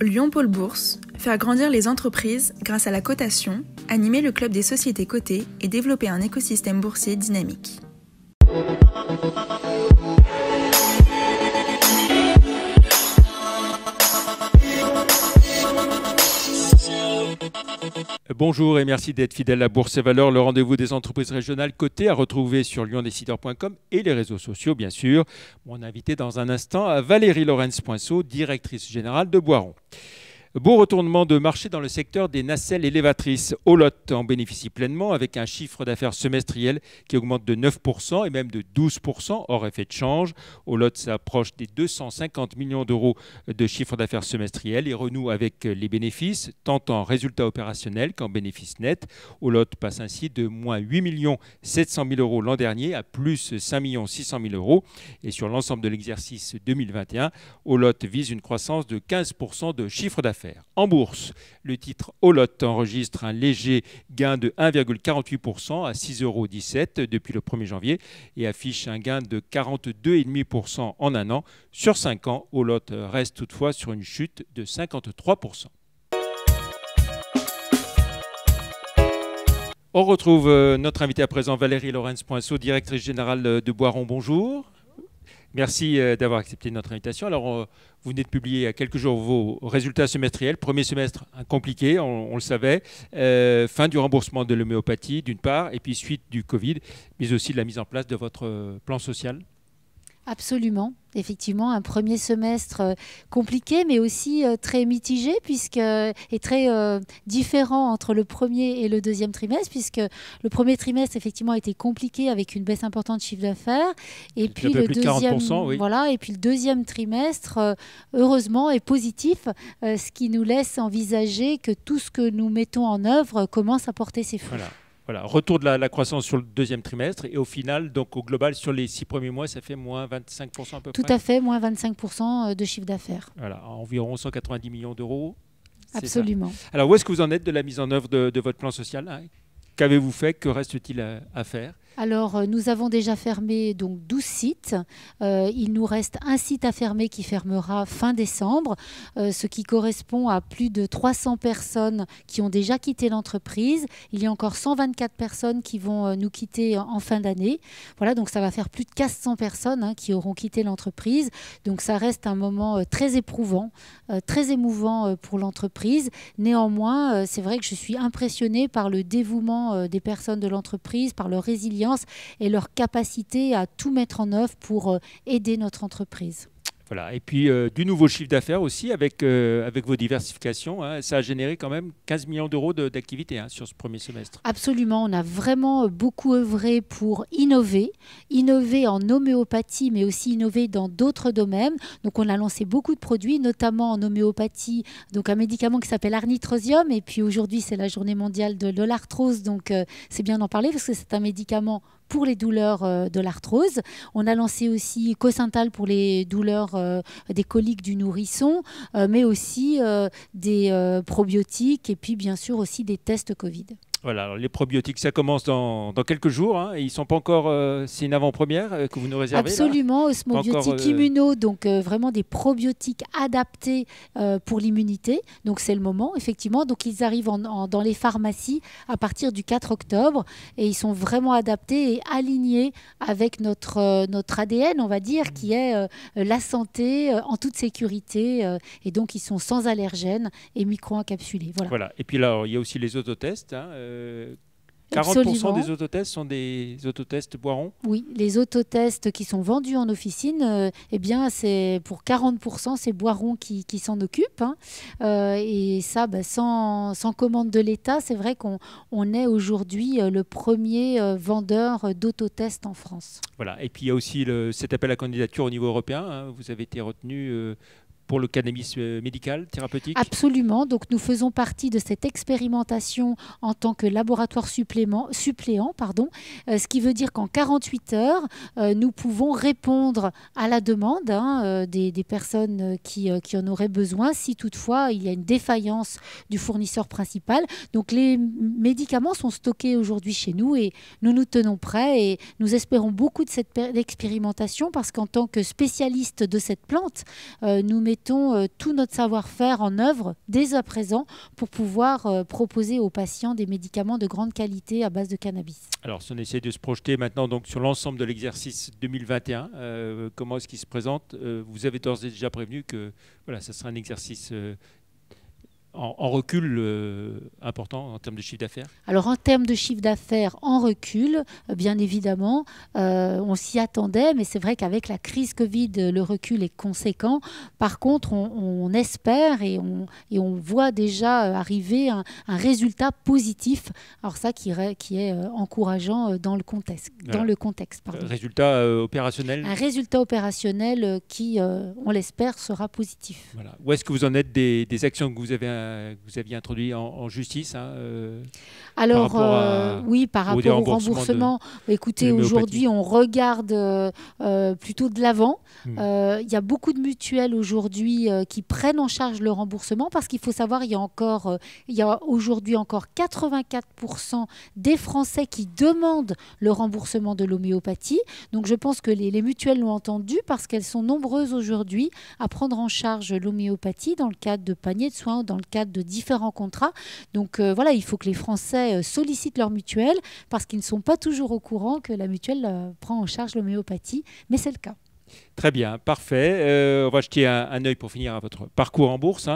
Lyon Pôle Bourse, faire grandir les entreprises grâce à la cotation, animer le club des sociétés cotées et développer un écosystème boursier dynamique. Bonjour et merci d'être fidèle à Bourse et Valeurs, le rendez-vous des entreprises régionales cotées à retrouver sur lyondécideurs.com et les réseaux sociaux, bien sûr. Mon invité dans un instant, Valérie Lorenz-Poinceau, directrice générale de Boiron. Beau retournement de marché dans le secteur des nacelles élévatrices. Olotte en bénéficie pleinement avec un chiffre d'affaires semestriel qui augmente de 9% et même de 12% hors effet de change. Olotte s'approche des 250 millions d'euros de chiffre d'affaires semestriel et renoue avec les bénéfices, tant en résultats opérationnels qu'en bénéfices nets. Olotte passe ainsi de moins 8 700 000 euros l'an dernier à plus 5 600 000 euros. Et sur l'ensemble de l'exercice 2021, Olotte vise une croissance de 15% de chiffre d'affaires. En bourse, le titre Olotte enregistre un léger gain de 1,48% à 6,17 € depuis le 1er janvier et affiche un gain de 42,5% en un an. Sur 5 ans, Olotte reste toutefois sur une chute de 53%. On retrouve notre invitée à présent, Valérie Lorenz-Poinceau, directrice générale de Boiron. Bonjour. Merci d'avoir accepté notre invitation. Alors, vous venez de publier il y a quelques jours vos résultats semestriels. Premier semestre compliqué, on le savait. Fin du remboursement de l'homéopathie, d'une part, et puis suite du Covid, mais aussi de la mise en place de votre plan social. Absolument. Effectivement, un premier semestre compliqué, mais aussi très mitigé et très différent entre le premier et le deuxième trimestre, puisque le premier trimestre, effectivement, a été compliqué avec une baisse importante de chiffre d'affaires. Et puis le deuxième, oui. Voilà, et puis le deuxième trimestre, heureusement, est positif, ce qui nous laisse envisager que tout ce que nous mettons en œuvre commence à porter ses fruits. Voilà, retour de la croissance sur le deuxième trimestre et au final, donc au global, sur les 6 premiers mois, ça fait moins 25% à peu près. Tout à fait, moins 25% de chiffre d'affaires. Voilà, environ 190 millions d'euros. Absolument. Alors, où est-ce que vous en êtes de la mise en œuvre de votre plan social? Qu'avez-vous fait? Que reste-t-il à faire? Alors, nous avons déjà fermé donc 12 sites. Il nous reste un site à fermer qui fermera fin décembre, ce qui correspond à plus de 300 personnes qui ont déjà quitté l'entreprise. Il y a encore 124 personnes qui vont nous quitter en fin d'année. Voilà, donc ça va faire plus de 400 personnes qui auront quitté l'entreprise. Donc, ça reste un moment très éprouvant, très émouvant pour l'entreprise. Néanmoins, c'est vrai que je suis impressionnée par le dévouement des personnes de l'entreprise, par leur résilience et leur capacité à tout mettre en œuvre pour aider notre entreprise. Voilà. Et puis du nouveau chiffre d'affaires aussi avec vos diversifications. Ça a généré quand même 15 millions d'euros d'activité sur ce premier semestre. Absolument. On a vraiment beaucoup œuvré pour innover en homéopathie, mais aussi innover dans d'autres domaines. Donc on a lancé beaucoup de produits, notamment en homéopathie, donc un médicament qui s'appelle Arnitrosium. Et puis aujourd'hui, c'est la journée mondiale de l'arthrose, donc c'est bien d'en parler parce que c'est un médicament pour les douleurs de l'arthrose. On a lancé aussi Cosental pour les douleurs des coliques du nourrisson, mais aussi des probiotiques et puis bien sûr aussi des tests Covid. Voilà, alors les probiotiques, ça commence dans quelques jours. Ils ne sont pas encore... c'est une avant-première que vous nous réservez? Absolument, osmobiotiques immuno, donc vraiment des probiotiques adaptés pour l'immunité. Donc c'est le moment, effectivement. Donc ils arrivent dans les pharmacies à partir du 4 octobre et ils sont vraiment adaptés et alignés avec notre ADN, on va dire, qui est la santé en toute sécurité. Et donc ils sont sans allergènes et micro-encapsulés. Voilà. Et puis là, il y a aussi les autotests. 40% Absolument. des autotests sont des autotests Boiron? Oui, les autotests qui sont vendus en officine, eh bien, c'est pour 40%, c'est Boiron qui s'en occupe. Et ça, sans commande de l'État, c'est vrai qu'on est aujourd'hui le premier vendeur d'autotests en France. Voilà. Et puis il y a aussi cet appel à candidature au niveau européen. Vous avez été retenu pour le cannabis médical, thérapeutique? Absolument. Donc, nous faisons partie de cette expérimentation en tant que laboratoire suppléant, ce qui veut dire qu'en 48 heures, nous pouvons répondre à la demande des personnes qui en auraient besoin si toutefois il y a une défaillance du fournisseur principal. Donc, les médicaments sont stockés aujourd'hui chez nous et nous nous tenons prêts et nous espérons beaucoup de cette expérimentation parce qu'en tant que spécialiste de cette plante, nous mettons mettons tout notre savoir-faire en œuvre dès à présent pour pouvoir proposer aux patients des médicaments de grande qualité à base de cannabis. Alors, si on essaie de se projeter maintenant donc, sur l'ensemble de l'exercice 2021, comment est-ce qu'il se présente? Vous avez d'ores et déjà prévenu que voilà, ça sera un exercice en recul important en termes de chiffre d'affaires? Alors en termes de chiffre d'affaires en recul, bien évidemment, on s'y attendait, mais c'est vrai qu'avec la crise Covid, le recul est conséquent. Par contre, on espère et on voit déjà arriver un résultat positif. Alors ça qui est encourageant dans le contexte. Voilà. Dans le contexte, pardon. Résultat opérationnel? Un résultat opérationnel qui, on l'espère, sera positif. Voilà. Où est-ce que vous en êtes des actions que vous aviez introduites en justice Alors, par rapport au remboursement. Écoutez, aujourd'hui, on regarde plutôt de l'avant. Il y a beaucoup de mutuelles aujourd'hui qui prennent en charge le remboursement parce qu'il faut savoir, il y a aujourd'hui encore 84% des Français qui demandent le remboursement de l'homéopathie. Donc, je pense que les mutuelles l'ont entendu parce qu'elles sont nombreuses aujourd'hui à prendre en charge l'homéopathie dans le cadre de paniers de soins ou dans le cadre de différents contrats. Donc voilà, il faut que les Français sollicitent leur mutuelle parce qu'ils ne sont pas toujours au courant que la mutuelle prend en charge l'homéopathie, mais c'est le cas. Très bien, parfait. On va jeter un œil pour finir à votre parcours en bourse.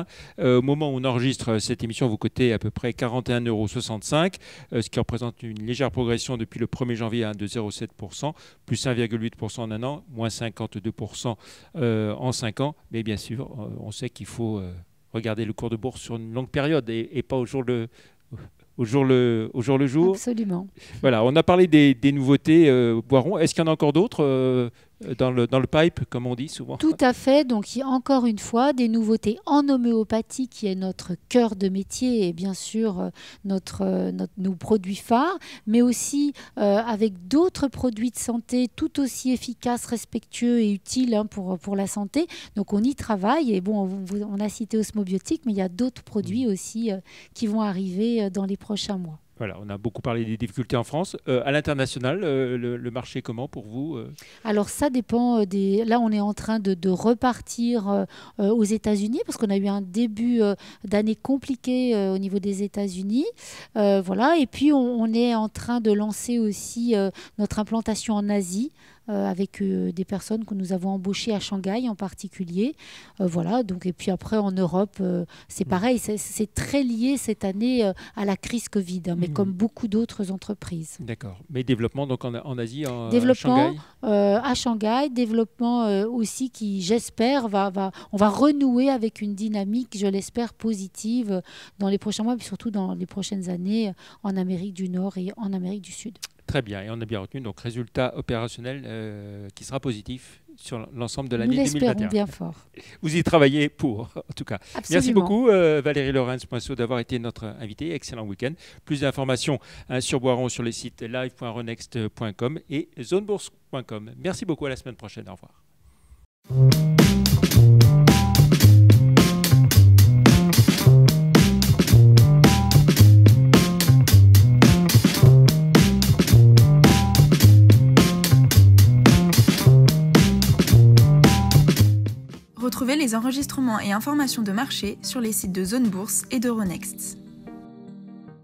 Au moment où on enregistre cette émission, vous cotez à peu près 41,65 €, ce qui représente une légère progression depuis le 1er janvier de 0,7%, plus 1,8% en un an, moins 52% en 5 ans. Mais bien sûr, on sait qu'il faut regarder le cours de bourse sur une longue période et pas au jour le jour. Absolument. Voilà, on a parlé des nouveautés Boiron. Est-ce qu'il y en a encore d'autres dans le pipe, comme on dit souvent? Tout à fait. Donc, il y a encore une fois des nouveautés en homéopathie qui est notre cœur de métier et bien sûr nos produits phares, mais aussi avec d'autres produits de santé tout aussi efficaces, respectueux et utiles pour la santé. Donc, on y travaille. Et bon, on a cité Osmobiotique, mais il y a d'autres produits aussi qui vont arriver dans les prochains mois. Voilà, on a beaucoup parlé des difficultés en France. À l'international, le marché comment pour vous? Alors ça dépend Là, on est en train de repartir aux États-Unis parce qu'on a eu un début d'année compliqué au niveau des États-Unis. Voilà. Et puis, on est en train de lancer aussi notre implantation en Asie. Avec des personnes que nous avons embauchées à Shanghai en particulier. Voilà, donc, et puis après en Europe, c'est pareil, c'est très lié cette année à la crise Covid, mais comme beaucoup d'autres entreprises. D'accord, mais développement donc en Asie, développement, à Shanghai développement aussi qui, j'espère, on va renouer avec une dynamique, je l'espère, positive dans les prochains mois, mais surtout dans les prochaines années en Amérique du Nord et en Amérique du Sud. Très bien, et on a bien retenu donc résultat opérationnel qui sera positif sur l'ensemble de l'année 2021. Nous l'espérons bien fort. Vous y travaillez pour, en tout cas. Absolument. Merci beaucoup Valérie Lorenz-Poinceau d'avoir été notre invitée. Excellent week-end. Plus d'informations sur Boiron sur les sites live.renext.com et zonebourse.com. Merci beaucoup, à la semaine prochaine. Au revoir. Retrouvez les enregistrements et informations de marché sur les sites de Zone Bourse et d'Euronext.